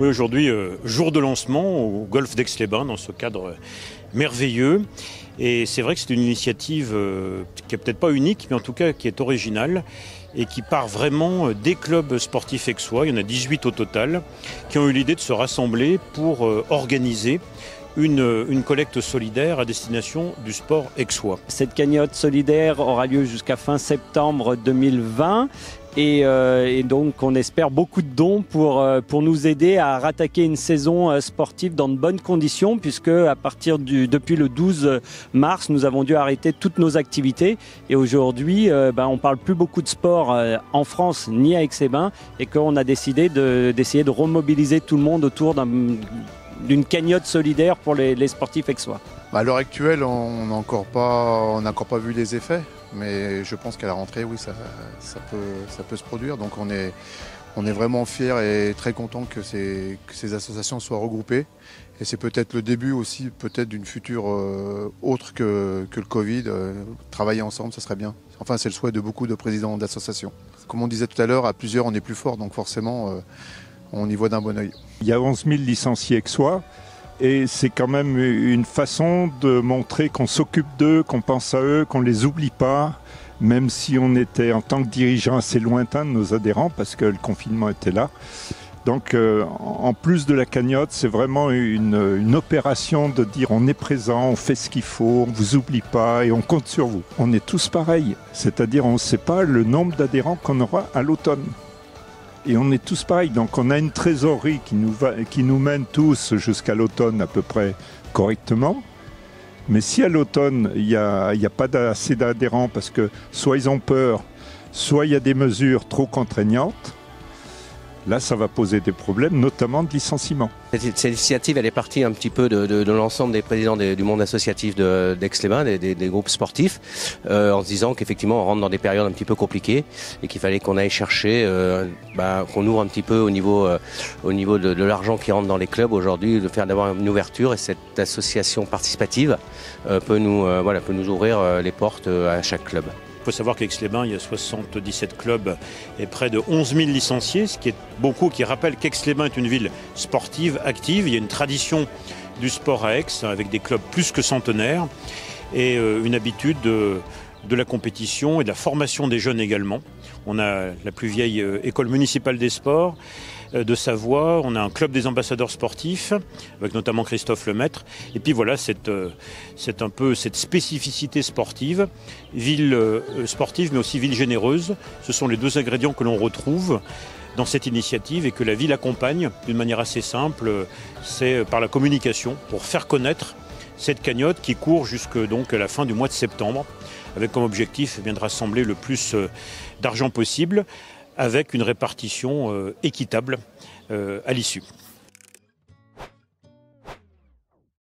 Oui, aujourd'hui, jour de lancement au golf d'Aix-les-Bains, dans ce cadre merveilleux. Et c'est vrai que c'est une initiative qui n'est peut-être pas unique, mais en tout cas qui est originale et qui part vraiment des clubs sportifs aixois. Il y en a 18 au total, qui ont eu l'idée de se rassembler pour organiser une collecte solidaire à destination du sport aixois. Cette cagnotte solidaire aura lieu jusqu'à fin septembre 2020 et donc on espère beaucoup de dons pour nous aider à rattaquer une saison sportive dans de bonnes conditions, puisque depuis le 12 mars nous avons dû arrêter toutes nos activités et aujourd'hui on parle plus beaucoup de sport en France ni à Aix-les-Bains et qu'on a décidé d'essayer de remobiliser tout le monde autour d'une cagnotte solidaire pour les sportifs aixois. À l'heure actuelle, on n'a encore pas vu les effets, mais je pense qu'à la rentrée, oui, ça peut se produire. Donc on est vraiment fiers et très contents que ces associations soient regroupées. Et c'est peut-être le début aussi d'une future autre que le Covid. Travailler ensemble, ça serait bien. Enfin, c'est le souhait de beaucoup de présidents d'associations. Comme on disait tout à l'heure, à plusieurs, on est plus fort, donc forcément, on y voit d'un bon œil. Il y a 11 000 licenciés aixois et c'est quand même une façon de montrer qu'on s'occupe d'eux, qu'on pense à eux, qu'on ne les oublie pas, même si on était en tant que dirigeant assez lointain de nos adhérents parce que le confinement était là. Donc en plus de la cagnotte, c'est vraiment une opération de dire on est présent, on fait ce qu'il faut, on ne vous oublie pas et on compte sur vous. On est tous pareils, c'est-à-dire on ne sait pas le nombre d'adhérents qu'on aura à l'automne. Et on est tous pareils, donc on a une trésorerie qui nous mène tous jusqu'à l'automne à peu près correctement. Mais si à l'automne, il n'y a pas assez d'adhérents parce que soit ils ont peur, soit il y a des mesures trop contraignantes, là, ça va poser des problèmes, notamment de licenciement. Cette initiative, elle est partie un petit peu de l'ensemble des présidents du monde associatif d'Aix-les-Bains, des groupes sportifs, en se disant qu'effectivement, on rentre dans des périodes un petit peu compliquées et qu'il fallait qu'on aille chercher, qu'on ouvre un petit peu au niveau de l'argent qui rentre dans les clubs aujourd'hui, d'avoir une ouverture, et cette association participative peut nous ouvrir les portes à chaque club. Il faut savoir qu'Aix-les-Bains, il y a 77 clubs et près de 11 000 licenciés, ce qui est beaucoup, qui rappelle qu'Aix-les-Bains est une ville sportive, active. Il y a une tradition du sport à Aix avec des clubs plus que centenaires et une habitude de la compétition et de la formation des jeunes également. On a la plus vieille école municipale des sports de Savoie, on a un club des ambassadeurs sportifs, avec notamment Christophe Lemaître. Et puis voilà, c'est un peu cette spécificité sportive, ville sportive mais aussi ville généreuse. Ce sont les deux ingrédients que l'on retrouve dans cette initiative et que la ville accompagne d'une manière assez simple, c'est par la communication, pour faire connaître cette cagnotte qui court jusqu'à la fin du mois de septembre, avec comme objectif de rassembler le plus d'argent possible, avec une répartition équitable à l'issue.